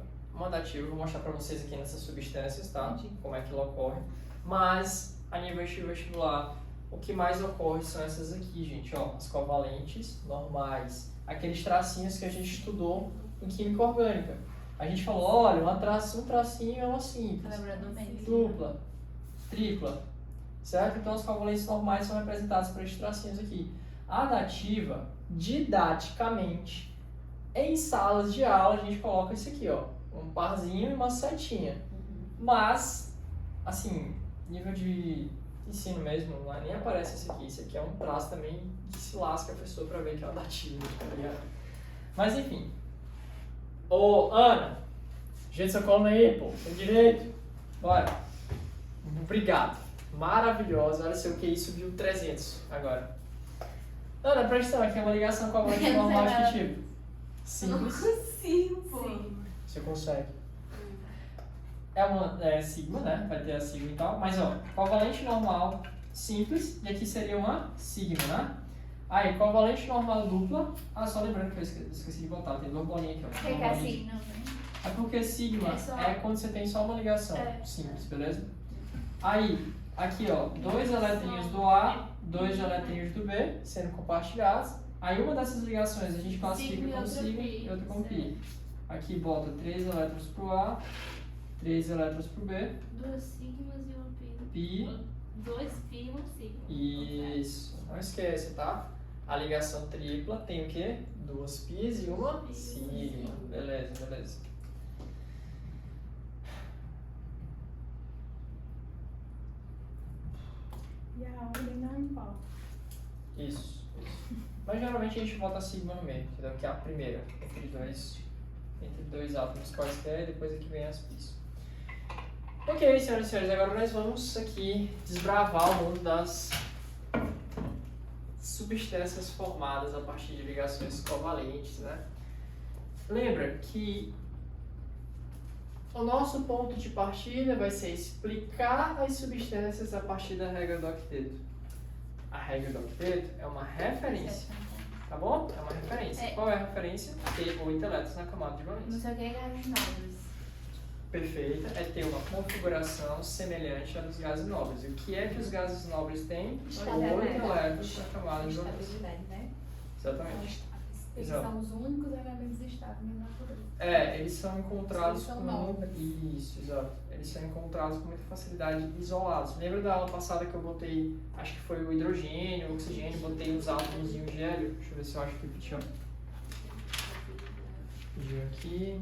eu vou mostrar para vocês aqui nessas substâncias, tá? Entendi. Como é que ela ocorre. Mas, a nível vestibular, o que mais ocorre são essas aqui, gente, ó. As covalentes normais. Aqueles tracinhos que a gente estudou em química orgânica. A gente falou, olha, um tracinho é uma Tá simples. lembrando bem. Dupla, tripla, certo? Então as covalentes normais são representadas por esses tracinhos aqui. A dativa, didaticamente, em salas de aula a gente coloca isso aqui, ó, um parzinho e uma setinha. Mas, assim, nível de ensino mesmo, lá nem aparece isso aqui. Isso aqui é um traço também que se lasca a pessoa pra ver que é uma dativa, tá ligado? Mas enfim. Ô, Ana, gente, seu colo aí, pô, tem direito. Bora. Obrigado. Maravilhosa. Olha, seu QI subiu 300 agora. Ana, presta atenção, aqui é uma ligação com a voz normal de que tipo? Simples. consigo, pô. Você consegue. É sigma, né? Vai ter a sigma e tal. Mas, ó, covalente normal simples. E aqui seria uma sigma, né? Aí, covalente normal dupla. Ah, só lembrando que eu esqueci de botar. Tem duas bolinhas aqui, ó. O que é assim, não, né? É porque sigma É só- é quando você tem só uma ligação simples, beleza? Aí, aqui ó, dois eletrinhos do A, dois eletrinhos do B, sendo compartilhados. Aí uma dessas ligações a gente classifica Sigma e como outra sigma pi. e outra como pi. Aqui bota 3 elétrons pro A, 3 elétrons pro B, 2 sigmas e uma pi. pi, 2 pi e uma sigma. isso. Não esquece, tá? A ligação tripla tem o quê? 2 pis e uma sigma. Beleza, beleza. E a ordem não importa. Isso. Mas geralmente a gente bota a sigma no meio, entendeu? Que é a primeira, entre dois átomos quaisquer, e depois aqui vem as pis. Ok, senhoras e senhores, agora nós vamos aqui desbravar o mundo das substâncias formadas a partir de ligações covalentes, né? Lembra que o nosso ponto de partida vai ser explicar as substâncias a partir da regra do octeto. A regra do octeto é uma referência, tá bom? É uma referência. Qual é a referência? Ter 8 elétrons na camada de Não valência. sei o que é gases nobres. Perfeita é ter uma configuração semelhante à dos gases nobres. E o que é que os gases nobres têm? 8 elétrons na camada de valência. Estabilidade, né? Exatamente. Eles Exato. são os únicos elementos estáveis na natureza. Eles são encontrados Eles são com... nobres. Isso, exato. Eles são encontrados com muita facilidade isolados. Lembra da aula passada que eu botei, acho que foi o hidrogênio, o oxigênio, botei os átomos em um gélio? Deixa eu ver se eu acho que repetiu. Pediu aqui.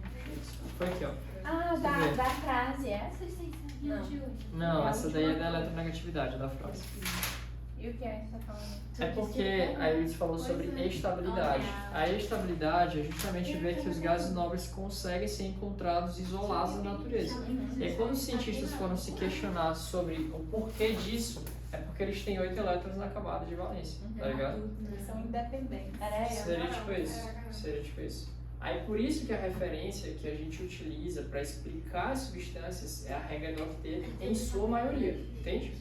Foi aqui, ó. Ah, da frase, essa? Não. Não, essa daí é da eletronegatividade da frase. E o que é que você tá falando? É porque aí ele falou sobre estabilidade. A estabilidade é justamente ver que os gases nobres conseguem ser encontrados isolados da natureza. E aí, quando os cientistas foram se questionar sobre o porquê disso, é porque eles têm 8 elétrons na camada de valência, tá ligado? Eles são independentes. Seria tipo isso. Seria tipo isso. Aí por isso que a referência que a gente utiliza para explicar as substâncias é a regra do octeto em sua maioria, entende?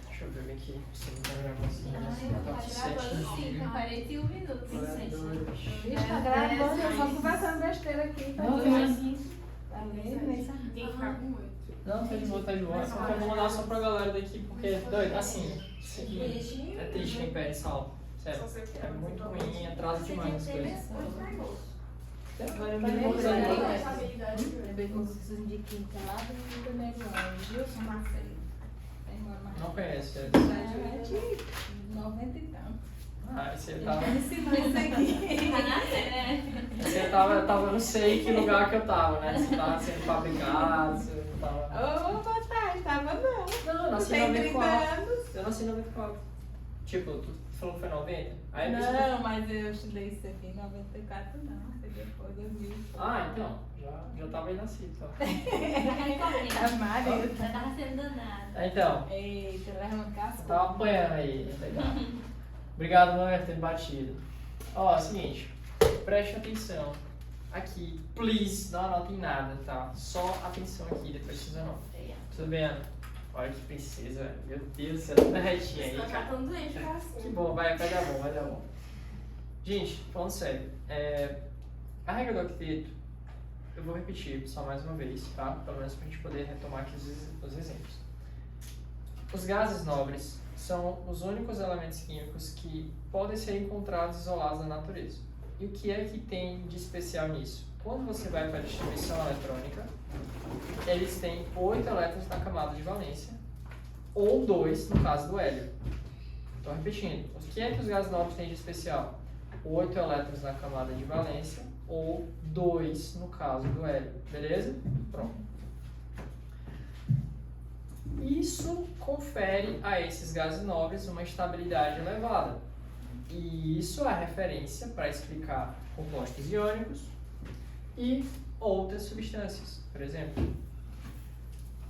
Deixa eu ver bem aqui, se não tá gravando tá certinho. 41 minutos. Vixe, tá gravando, eu só conversando besteira aqui. Tá Não, vendo? tem Tá vendo? Nem sabia. Tem que ficar com 8. Não, tá de boa, tá de boa. Só que eu vou mandar só pra galera daqui, porque, doido, assim, isso aqui é triste quem perde essa aula. Sério, é muito ruim, atrasa demais as coisas. Agora eu Tá de me boa, tá de boa. lembrei que os professores de química lá do primeiro ano, Gilson Marcelo. Tem mora mais. Não conhece eles. É de 90 e tanto. Ah, você Ele tava. me ensinou isso aqui. Você tava, eu não sei que lugar que eu tava, né? Você tava sendo fabricado, você não tava. Ô, boa tarde, tava não. Não, eu nasci em Tem 30 94. anos. Eu nasci em 94. Tipo, tu falou que foi 90? Aí eu Não, mas eu estudei isso aqui em 94 não, foi depois eu vi. Ah, então. Já tava aí nascido, então. A Maria. Já tava sendo danada. Então, Eita, levando eu casco. tava apanhando aí, legal. Obrigado, mãe, por ter me batido. Ó, é o seguinte, preste atenção. Aqui, please, não anotem nada, tá? Só atenção aqui, depois precisa não. Tudo bem, Ana? Olha que princesa, velho. Meu Deus do céu, toda retinha aí, cara. tão doente, Que bom, vai dar bom, vai dar bom. Gente, falando sério, a regra do octeto, eu vou repetir só mais uma vez, tá? Pelo menos pra gente poder retomar aqui os exemplos. Os gases nobres são os únicos elementos químicos que podem ser encontrados isolados na natureza. E o que é que tem de especial nisso? Quando você vai para a distribuição eletrônica, eles têm 8 elétrons na camada de valência, ou 2 no caso do hélio. Então, repetindo, o que é que os gases nobres têm de especial? 8 elétrons na camada de valência, ou 2 no caso do hélio. Beleza? Pronto. Isso confere a esses gases nobres uma estabilidade elevada. E isso é referência para explicar compostos iônicos e outras substâncias. Por exemplo,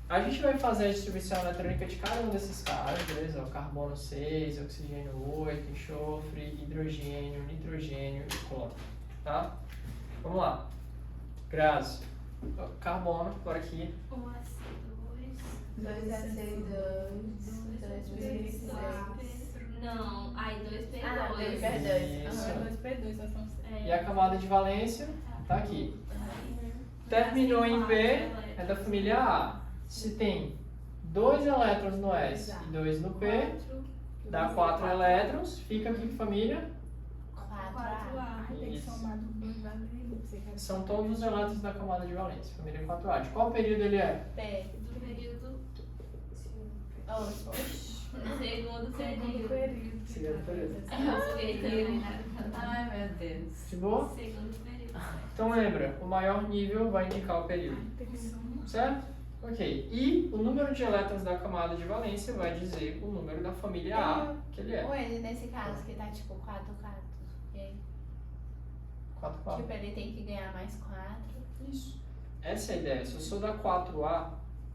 a gente vai fazer a distribuição eletrônica de cada um desses caras, beleza? O carbono 6, oxigênio 8, enxofre, hidrogênio, nitrogênio e cloro, tá? Vamos lá. Graças. Carbono, por aqui. 2 Não, aí 2P2. Ah, 2P2. Isso. 2P2, só são 6. E a camada de valência tá aqui. Terminou em P, é da família A. Se tem 2 elétrons no S e 2 no P, dá 4 elétrons. Fica aqui família. 4A. Tem que Isso. somar do 2 valendo. São todos os elétrons da camada de valência, família 4A. De qual período ele é? P. Do período. Segundo Segundo período. período. Segundo período. Eu fiquei também. Ai, meu Deus. De boa? Segundo período. Então lembra, o maior nível vai indicar o período. Certo? Ok, e o número de elétrons da camada de valência vai dizer o número da família A que ele é. Ou ele, nesse caso, que tá tipo 4, 4. E aí, 4, 4. tipo, ele tem que ganhar mais 4. Isso. Essa é a ideia. Se eu sou da 4A,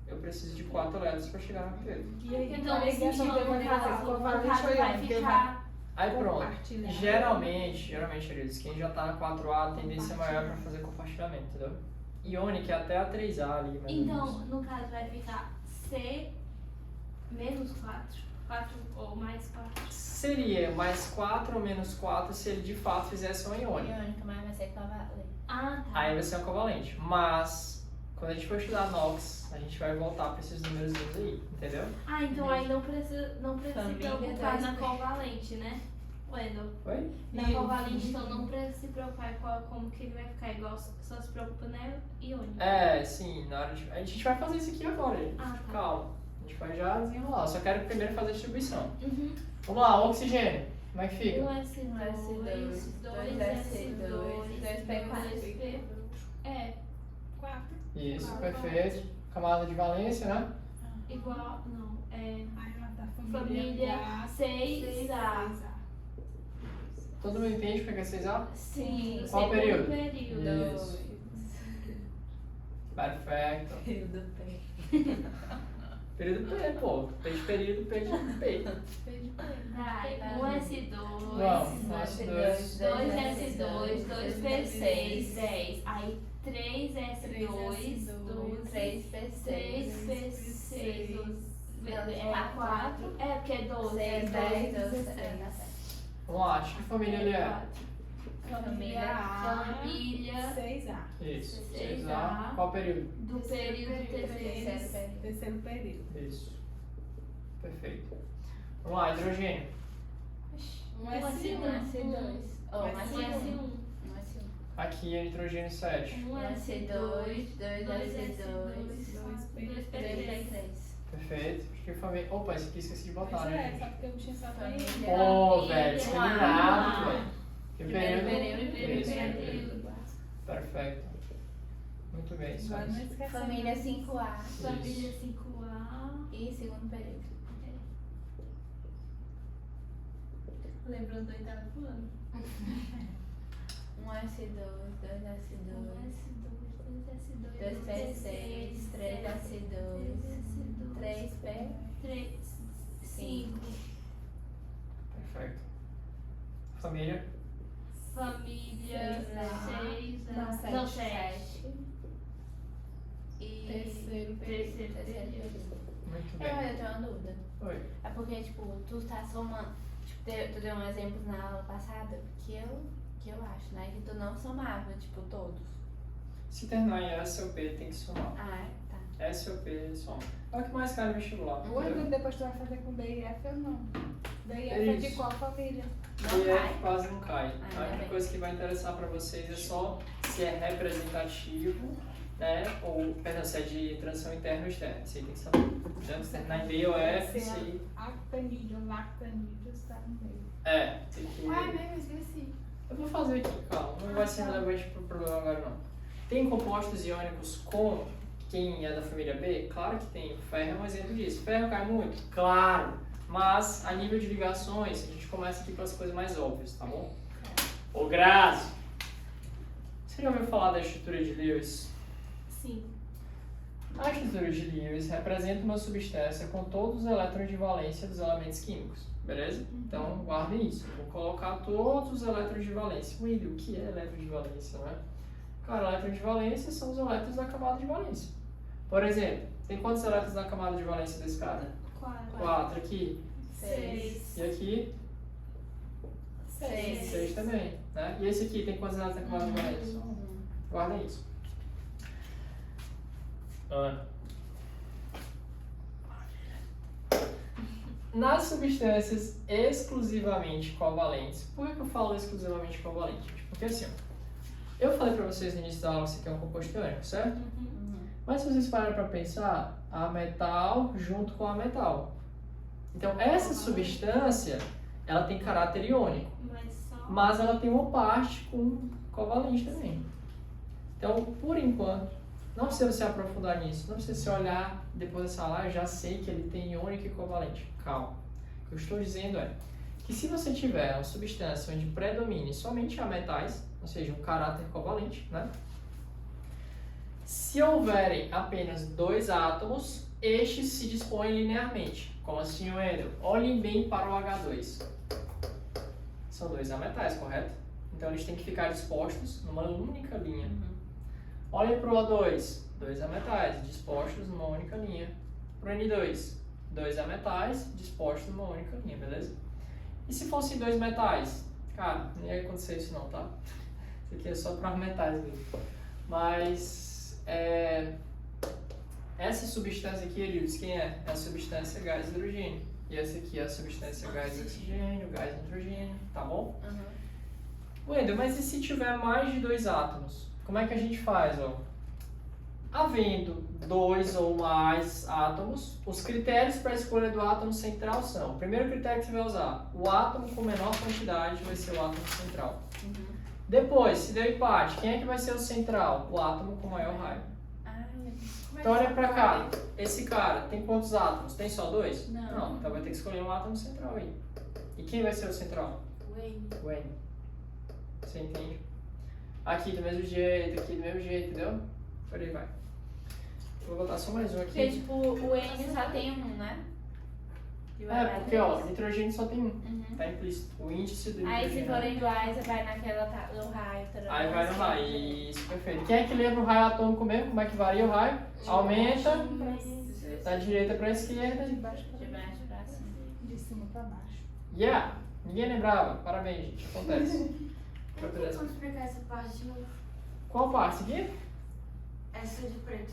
eu preciso de 4 elétrons para chegar na P. E aí, Então, a ligação que vai fazer covalente ou iônico? Ele vai Aí pronto. compartilhar. Geralmente, queridos, quem já tá na 4A, a tendência maior para fazer compartilhamento, entendeu? Iônico é até a 3A ali, mais ou Então, menos. no caso, vai ficar C menos 4. 4 ou mais 4. Seria mais 4 ou menos 4 se ele de fato fizesse um iônico. Iônico, mas vai ser covalente. Ah, tá. Aí vai ser um covalente. Mas, quando a gente for estudar NOx, a gente vai voltar para esses números aí, entendeu? Ah, então aí não precisa se Família preocupar na 2P. covalente, né? Wendel. Oi? Na covalente, então não precisa se preocupar como que ele vai ficar igual, só se preocupa na iônica. É, sim, na hora de... A gente vai fazer isso aqui agora, gente. Ah, tá. Calma. A gente vai já desenrolar. Só quero primeiro fazer a distribuição. Uhum. Vamos lá, oxigênio. Como é que fica? 1S2, 2S2, 2P4. 2P. É, 4. Isso, Quatro. perfeito. Camada de valência, né? igual, não, é Aí ela da família 6A. Todo mundo entende o que é 6A? Sim, Qual segundo período? período. Isso. Perfeito. Período P. Período P, pô. P de período, P de P. Vai, 1S2, Vamos, 2S2, 2S2, 2P6, 10. Aí 3S2, 3P6. 3P6, é 4. É, porque é 12. 6, 10, 12, 17. Vamos lá, de que família ele é? Família Família 6A. Isso, 6A. 6A. Qual período? do período terceiro. Terceiro período. Terceiro período. Isso. Perfeito. Vamos lá, hidrogênio. 1S1. 1S2. Ou 1S1. 1S1. Aqui é nitrogênio 7. 1S2, 2S2, 2P3. 3P3. Perfeito. Acho que família. Opa, esse aqui esqueci de botar, Pois é, né? só porque eu tinha só Família. família. Pô, velho, escolhi Família. nada, velho. Que Primeiro período? período. Isso, Primeiro período. período. Perfeito. Muito bem, isso Agora não aí. esquece. Família 5A. Família 5A. E segundo período. Lembrando do oitavo ano. 1S2, 2S2, 1S2, 2P6, 3S2, 3P. 3, 5. Perfeito. Família. Família 6. Não, Não, 7. 7. E Terceiro Terceiro terceiro período. período. Muito Eu bem. tenho uma dúvida. Oi. É porque, tipo, tu tá somando. Tipo, tu deu um exemplo na aula passada que eu acho, né? Que tu não somava, tipo, todos. Se terminar em S ou P, tem que somar. Ah, tá. S ou P, soma. É o que mais cai no vestibular. O outro depois tu vai fazer com D e F ou não? D e É F é de isso. qual família? Não E é cai? quase não cai. Ah, A única bem. coisa que vai interessar para vocês é só se é representativo, né? Ou, perdão, se é de transição interna ou externa. Isso aí tem que saber. Então, se terminar em D ou F, Se é se... actanídeo, lactanídeo, está no meio. É, tem que... mesmo, esqueci. Eu vou fazer aqui, calma. Não vai ser relevante pro problema agora, não. Tem compostos iônicos com quem é da família B? Claro que tem. O ferro é um exemplo disso. Ferro cai muito? Claro. Mas, a nível de ligações, a gente começa aqui pelas coisas mais óbvias, tá bom? Ô, Grazi! Você já ouviu falar da estrutura de Lewis? Sim. A estrutura de Lewis representa uma substância com todos os elétrons de valência dos elementos químicos, beleza? Então, guardem isso. Eu vou colocar todos os elétrons de valência. William, o que é elétron de valência, né? Cara, elétrons de valência são os elétrons da camada de valência. Por exemplo, tem quantos elétrons na camada de valência desse cara? 4. 4 aqui. 6. E aqui? 6. 6 também, né? E esse aqui tem quantos elétrons na camada de valência? Guardem isso. Nas substâncias exclusivamente covalentes, por que eu falo exclusivamente covalente? Porque assim, ó, eu falei pra vocês no início da aula que isso aqui é um composto iônico, certo? Mas se vocês pararem para pensar, a metal junto com a metal. Então, essa substância, ela tem caráter iônico, mas ela tem uma parte com covalente também. Então, por enquanto, Não precisa você aprofundar nisso, não precisa você olhar depois dessa aula, eu já sei que ele tem iônico e covalente. Calma. O que eu estou dizendo é que se você tiver uma substância onde predomine somente a metais, ou seja, um caráter covalente, né? Se houverem apenas 2 átomos, estes se dispõem linearmente. Como assim, Wendel? Olhem bem para o H2. São 2 ametais, correto? Então eles têm que ficar dispostos numa única linha. Olhem para o O2, 2 ametais dispostos numa única linha. Para o N2, 2 ametais dispostos numa única linha, beleza? E se fossem 2 metais? Cara, não ia acontecer isso não, tá? Isso aqui é só para metais mesmo. Mas, essa substância aqui, ele diz quem é? É a substância gás hidrogênio. E essa aqui é a substância gás oxigênio, gás nitrogênio, tá bom? Wendel, mas e se tiver mais de 2 átomos? Como é que a gente faz, ó? Havendo 2 ou mais átomos, os critérios para a escolha do átomo central são: o primeiro critério que você vai usar, o átomo com menor quantidade vai ser o átomo central. Depois, se deu empate, quem é que vai ser o central? O átomo com maior raio. Então olha pra cá, esse cara tem quantos átomos? Tem só 2? Não. Então vai ter que escolher um átomo central aí. E quem vai ser o central? O N. Você entende? Aqui do mesmo jeito, aqui do mesmo jeito, entendeu? Por aí vai. Vou botar só mais um Porque, aqui. tipo, o N só tem um, né? E o H Porque ó, três. nitrogênio só tem um. Tá implícito. O índice do Aí se nitrogênio. forem iguais, vai naquela no raio. Aí vai no raio. Isso, perfeito. Quem é que lembra o raio atômico mesmo? Como é que varia o raio? Aumenta da direita para a esquerda. De baixo para De baixo pra cima. de cima para baixo. Yeah! Ninguém lembrava. Parabéns, gente. Acontece. Tem como explicar essa parte de novo? Qual parte? Aqui? Essa de preto.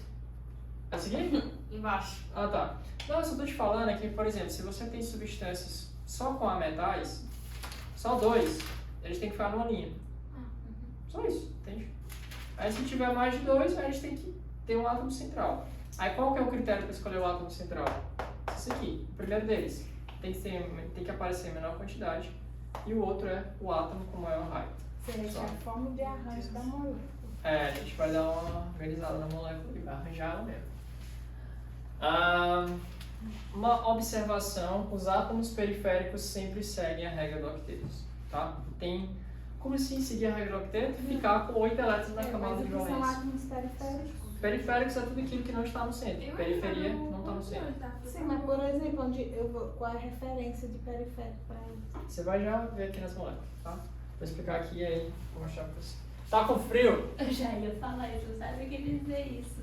Essa aqui? Embaixo. Ah, tá. Não, eu só tô te falando aqui, por exemplo, se você tem substâncias só com ametais, só 2, eles têm que ficar numa linha. Só isso, entende? Aí se tiver mais de 2, aí a gente tem que ter um átomo central. Aí qual que é o critério para escolher o átomo central? Esse aqui, o primeiro deles. Tem que aparecer em menor quantidade. E o outro é o átomo com maior raio. Seja a forma de arranjo da molécula. A gente vai dar uma organizada na molécula e vai arranjar ela mesmo. Uma observação: os átomos periféricos sempre seguem a regra do octeto, tá? Como assim seguir a regra do octeto? Ficar com 8 elétrons na camada Mas de o que são valência. átomos periféricos? Periféricos é tudo aquilo que não está no centro. Periferia não está no centro. Sim, mas por exemplo, onde eu vou, qual é a referência de periférico para isso? Você vai já ver aqui nas moléculas, tá? Vou explicar aqui e aí vou mostrar pra você. Tá com frio? Eu já ia falar isso, sabe o que dizer isso?